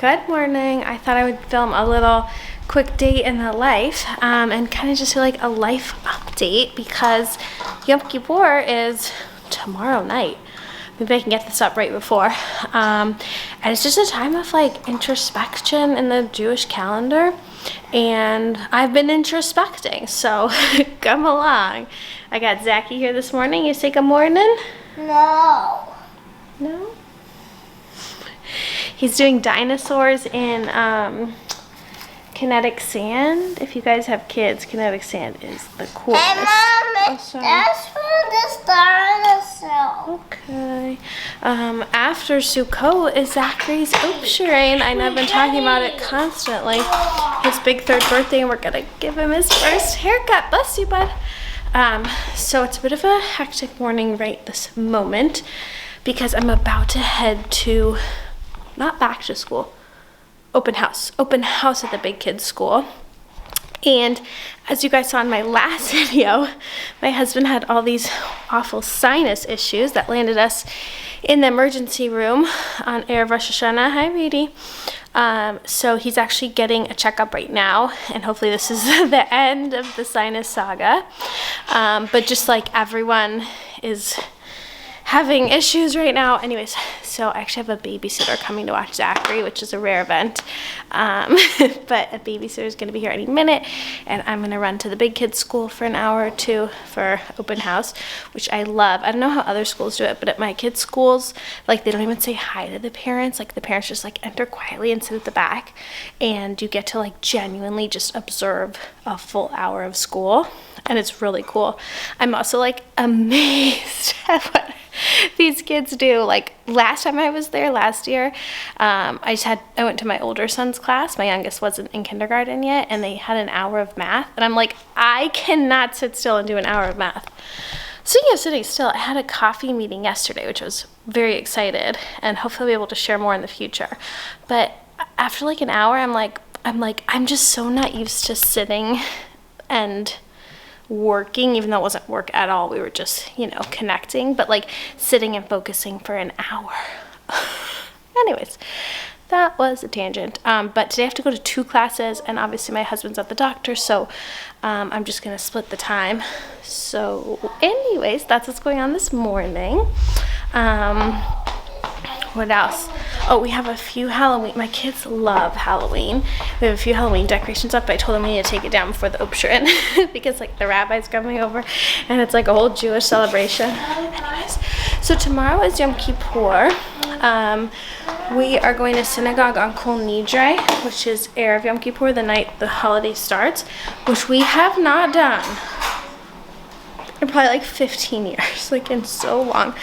Good morning. I thought I would film a little quick day in the life and kind of just do like a life update because Yom Kippur is tomorrow night. Maybe I can get this up right before. And it's just a time of like introspection in the Jewish calendar. And I've been introspecting, so come along. I got Zachy here this morning. You say good morning? No. No? He's doing dinosaurs in kinetic sand. If you guys have kids, kinetic sand is the coolest. Hey, Mom, that's for this dinosaur. Okay. After Sukkot is Zachary's Upsherin. I know I've been talking about it constantly. His big 3rd birthday, and we're gonna give him his first haircut. Bless you, bud. So it's a bit of a hectic morning right this moment because I'm about to head to, not back to school, open house at the big kids school. And as you guys saw in my last video, my husband had all these awful sinus issues that landed us in the emergency room on Erev Rosh Hashanah. Hi, Reedy. So he's actually getting a checkup right now, and hopefully this is the end of the sinus saga. But just like everyone is having issues right now. Anyways, so I actually have a babysitter coming to watch Zachary, which is a rare event. But a babysitter is going to be here any minute, and I'm going to run to the big kids school for an hour or two for open house, which I love. I don't know how other schools do it, but at my kids' schools, like they don't even say hi to the parents. Like the parents just like enter quietly and sit at the back, and you get to like genuinely just observe a full hour of school, and it's really cool. I'm also like amazed at what these kids do. Like last time I was there last year, I went to my older son's class. My youngest wasn't in kindergarten yet, and they had an hour of math, and I'm like, I cannot sit still and do an hour of math. Speaking of sitting still, I had a coffee meeting yesterday, which I was very excited, and hopefully I'll be able to share more in the future. But after like an hour, I'm just so not used to sitting and working, even though it wasn't work at all. We were just, connecting, but like sitting and focusing for an hour. Anyways, that was a tangent. But today I have to go to 2 classes, and obviously my husband's at the doctor, so I'm just gonna split the time. So anyways, that's what's going on this morning. What else? Oh, we have a few Halloween. My kids love Halloween. We have a few Halloween decorations up, but I told them we need to take it down before the Upsherin because like the rabbi's coming over, and it's like a whole Jewish celebration. Anyways, so tomorrow is Yom Kippur. We are going to synagogue on Kol Nidre, which is Erev Yom Kippur, the night the holiday starts, which we have not done in probably like 15 years, like in so long.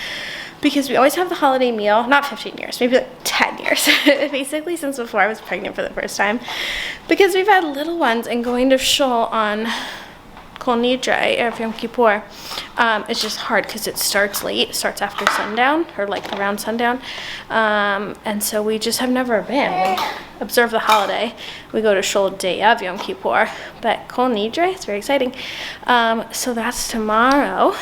Because we always have the holiday meal, not 15 years, maybe like 10 years, basically since before I was pregnant for the first time. Because we've had little ones, and going to shul on Kol Nidre, Erev Yom Kippur, it's just hard because it starts late. It starts after sundown, or like around sundown. And so we just have never been. We observe the holiday. We go to shul day of Yom Kippur. But Kol Nidre, it's very exciting. So that's tomorrow.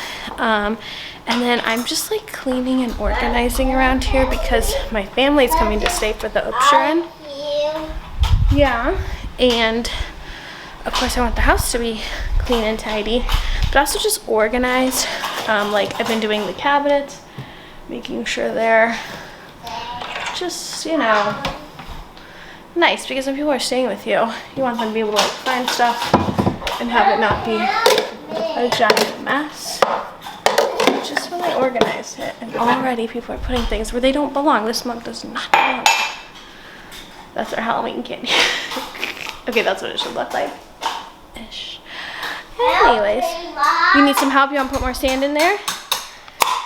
And then I'm just like cleaning and organizing around here because my family's coming to stay for the Upsherin. Yeah, and of course I want the house to be clean and tidy, but also just organized. Like I've been doing the cabinets, making sure they're just, nice, because when people are staying with you, you want them to be able to like find stuff and have it not be a giant mess. Just when I organized it, and already people are putting things where they don't belong. This mug does not belong. That's our Halloween candy. Okay, that's what it should look like. Ish. Anyways, you need some help? You want to put more sand in there?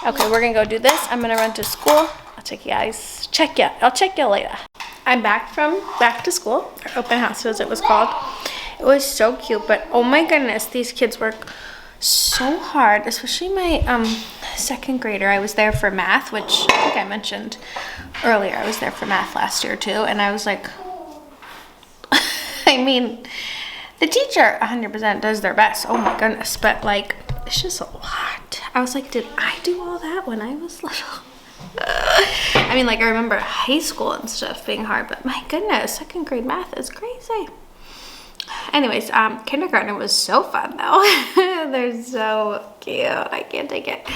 Okay, we're gonna go do this. I'm gonna run to school. I'll check you guys. I'll check you later. I'm back to school, or open house as it was called. It was so cute, but oh my goodness, these kids work so hard, especially my 2nd grader. I was there for math, which I think I mentioned earlier. I was there for math last year too, and I was like, I mean, the teacher 100% does their best, oh my goodness, but like it's just a lot. I was like, did I do all that when I was little? I mean, like, I remember high school and stuff being hard, but my goodness, second grade math is crazy. Anyways, kindergarten was so fun though. They're so cute. I can't take it.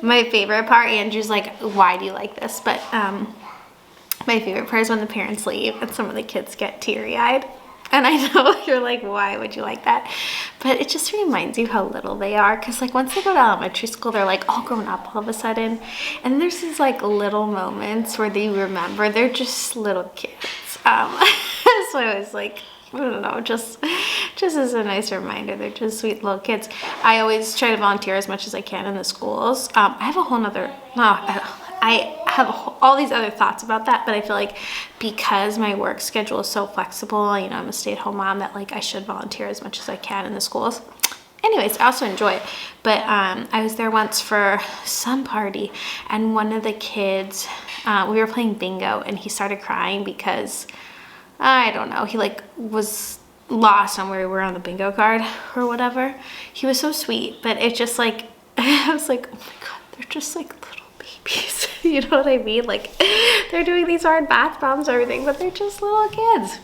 My favorite part, Andrew's like, why do you like this? But my favorite part is when the parents leave and some of the kids get teary-eyed. And I know you're like, why would you like that? But it just reminds you how little they are. Because like once they go to elementary school, they're like all grown up all of a sudden. And there's these like little moments where they remember they're just little kids. So I was like, I don't know, just as a nice reminder, they're just sweet little kids. I always try to volunteer as much as I can in the schools. I have a whole nother, I have all these other thoughts about that, but I feel like because my work schedule is so flexible, you know, I'm a stay-at-home mom, that like I should volunteer as much as I can in the schools. Anyways, I also enjoy it. But I was there once for some party, and one of the kids, we were playing bingo, and he started crying because, I don't know, he like was lost on where we were on the bingo card or whatever. He was so sweet, but it just like, I was like, oh my God, they're just like little babies. You know what I mean? Like they're doing these hard math problems and everything, but they're just little kids.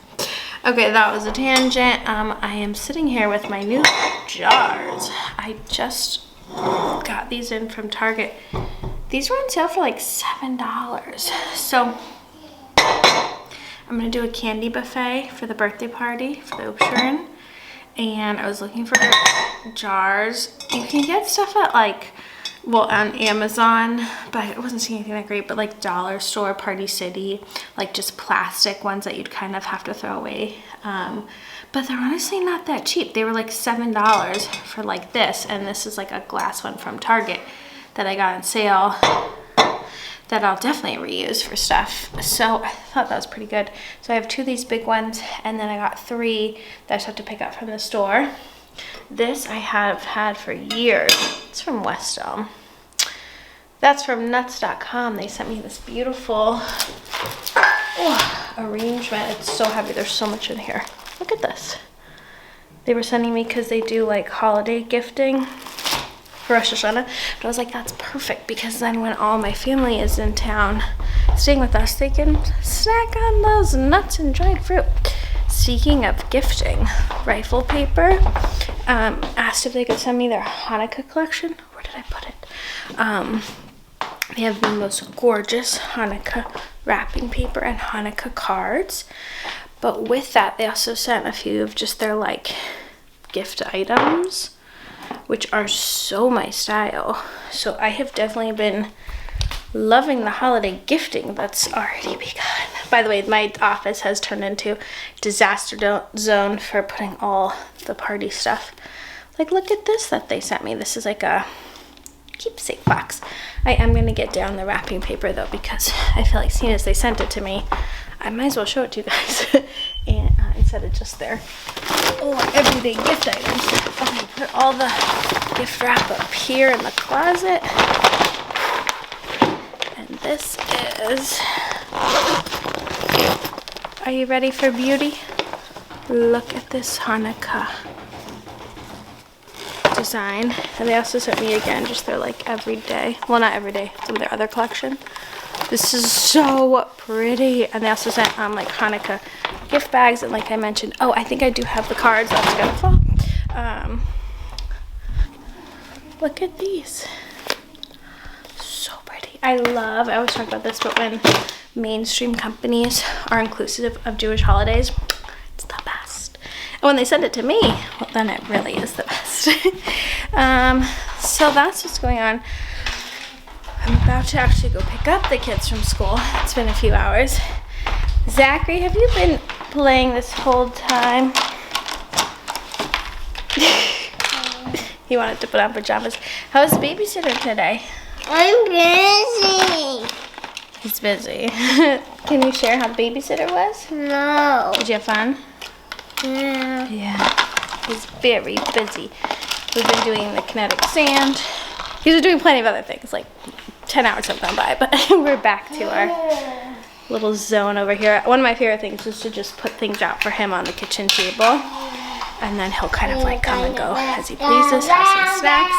Okay, that was a tangent. I am sitting here with my new jars. I just got these in from Target. These were on sale for like $7. So I'm gonna do a candy buffet for the birthday party for the Upshuren. And I was looking for jars. You can get stuff at like, well, on Amazon, but I wasn't seeing anything that great, but like Dollar Store, Party City, like just plastic ones that you'd kind of have to throw away. But they're honestly not that cheap. They were like $7 for like this, and this is like a glass one from Target that I got on sale that I'll definitely reuse for stuff. So I thought that was pretty good. So I have 2 of these big ones, and then I got 3 that I just have to pick up from the store. This I have had for years. It's from West Elm. That's from nuts.com. They sent me this beautiful arrangement. It's so heavy. There's so much in here. Look at this. They were sending me because they do like holiday gifting for Rosh Hashanah. But I was like, that's perfect, because then when all my family is in town staying with us, they can snack on those nuts and dried fruit. Speaking of gifting, Rifle Paper asked if they could send me their Hanukkah collection. Where did I put it? They have the most gorgeous Hanukkah wrapping paper and Hanukkah cards. But with that, they also sent a few of just their like gift items, which are so my style. So I have definitely been loving the holiday gifting that's already begun. By the way, my office has turned into disaster zone for putting all the party stuff. Like, look at this that they sent me. This is like a keepsake box. I am going to get down the wrapping paper though, because I feel like seeing as they sent it to me, I might as well show it to you guys. And instead of just their everyday gift items, I'm going to put all the gift wrap up here in the closet. And this is, are you ready for beauty? Look at this Hanukkah design. And they also sent me again just their like everyday, well not everyday, some of their other collection. This is so pretty. And they also sent like Hanukkah gift bags, and like I mentioned, oh, I think I do have the cards. That's gonna fall. Look at these. So pretty. I always talk about this, but when mainstream companies are inclusive of Jewish holidays, it's the best. And when they send it to me, well, then it really is the best. So that's what's going on. I'm about to actually go pick up the kids from school. It's been a few hours. Zachary, have you been playing this whole time? He wanted to put on pajamas. How's the babysitter today? I'm busy. He's busy. Can you share how the babysitter was? No. Did you have fun? Yeah. Yeah. He's very busy. We've been doing the kinetic sand. He's been doing plenty of other things, like 10 hours have gone by, but we're back to our little zone over here. One of my favorite things is to just put things out for him on the kitchen table, and then he'll kind of like come and go as he pleases, have some snacks.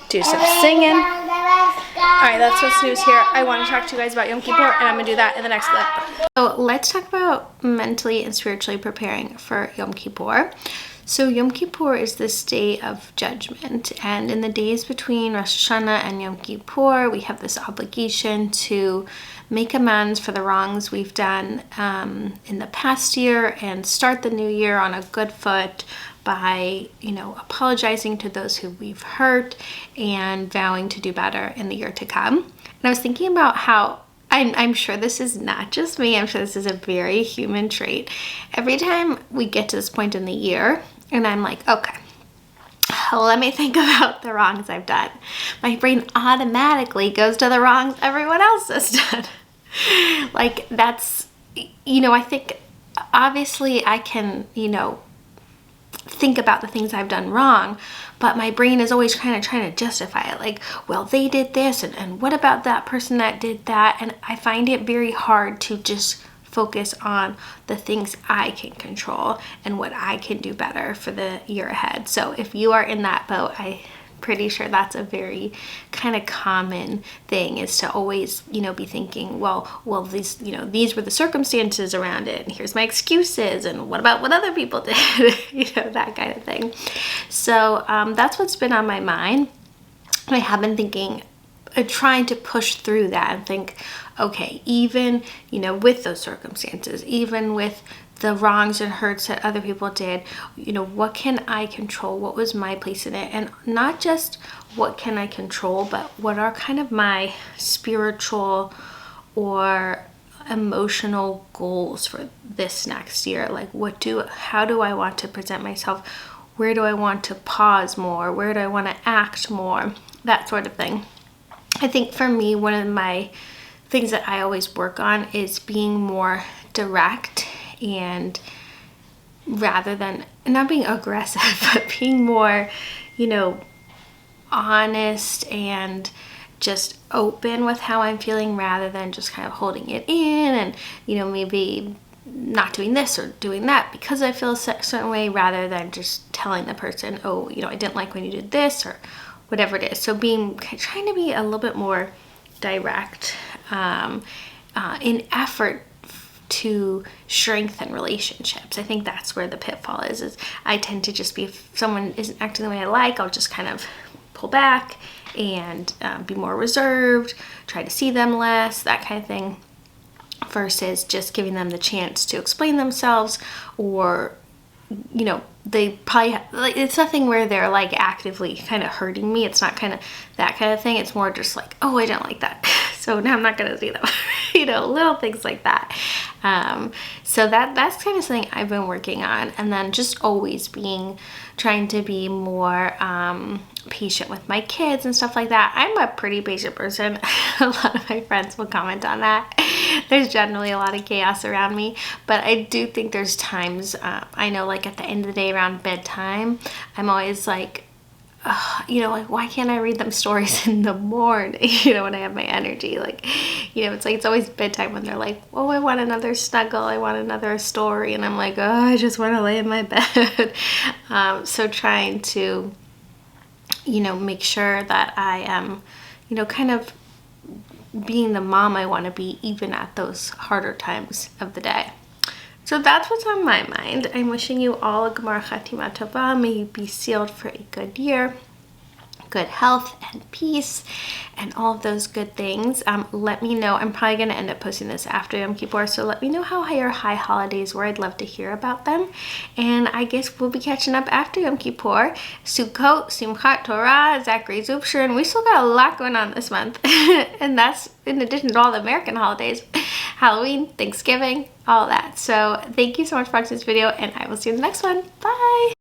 do some singing. Alright, that's what's news here. I want to talk to you guys about Yom Kippur, and I'm going to do that in the next clip. So let's talk about mentally and spiritually preparing for Yom Kippur. So Yom Kippur is this day of judgment, and in the days between Rosh Hashanah and Yom Kippur, we have this obligation to make amends for the wrongs we've done in the past year and start the new year on a good foot by, apologizing to those who we've hurt and vowing to do better in the year to come. And I was thinking about how I'm sure this is not just me. I'm sure this is a very human trait. Every time we get to this point in the year and I'm like, okay, let me think about the wrongs I've done, my brain automatically goes to the wrongs everyone else has done. Like that's, I think obviously I can, think about the things I've done wrong, but my brain is always kind of trying to justify it. Like, well, they did this, and what about that person that did that? And I find it very hard to just focus on the things I can control and what I can do better for the year ahead. So if you are in that boat, I'm pretty sure that's a very kind of common thing, is to always, be thinking, well, these, these were the circumstances around it, and here's my excuses, and what about what other people did, that kind of thing. So that's what's been on my mind. And I have been thinking, trying to push through that and think, okay, even, with those circumstances, even with the wrongs and hurts that other people did, what can I control? What was my place in it? And not just what can I control, but what are kind of my spiritual or emotional goals for this next year? Like how do I want to present myself? Where do I want to pause more? Where do I want to act more? That sort of thing. I think for me, one of my things that I always work on is being more direct, and rather than not being aggressive, but being more, honest and just open with how I'm feeling, rather than just kind of holding it in and, maybe not doing this or doing that because I feel a certain way, rather than just telling the person, oh, I didn't like when you did this, or whatever it is. So trying to be a little bit more direct in effort to strengthen relationships. I think that's where the pitfall is I tend to just be, if someone isn't acting the way I like, I'll just kind of pull back and be more reserved, try to see them less, that kind of thing, versus just giving them the chance to explain themselves, or they probably it's nothing where they're like actively kind of hurting me. It's not kind of that kind of thing. It's more just like, oh, I don't like that, so now I'm not gonna see them. Little things like that. So that's kind of something I've been working on. And then just always trying to be more patient with my kids and stuff like that. I'm a pretty patient person. A lot of my friends will comment on that. There's generally a lot of chaos around me, but I do think there's times, I know, like at the end of the day around bedtime, I'm always like, like, why can't I read them stories in the morning, when I have my energy? Like, it's like, it's always bedtime when they're like, oh, I want another snuggle, I want another story. And I'm like, oh, I just want to lay in my bed. So trying to, make sure that I am, kind of being the mom I want to be, even at those harder times of the day. So that's what's on my mind. I'm wishing you all a Gemar Chatima Tova. May you be sealed for a good year, good health and peace, and all of those good things. Let me know. I'm probably going to end up posting this after Yom Kippur, so let me know how your high holidays were. I'd love to hear about them. And I guess we'll be catching up after Yom Kippur. Sukkot, Simchat Torah, Zachary Zupshur, and we still got a lot going on this month. And that's in addition to all the American holidays. Halloween, Thanksgiving, all that. So thank you so much for watching this video, and I will see you in the next one. Bye!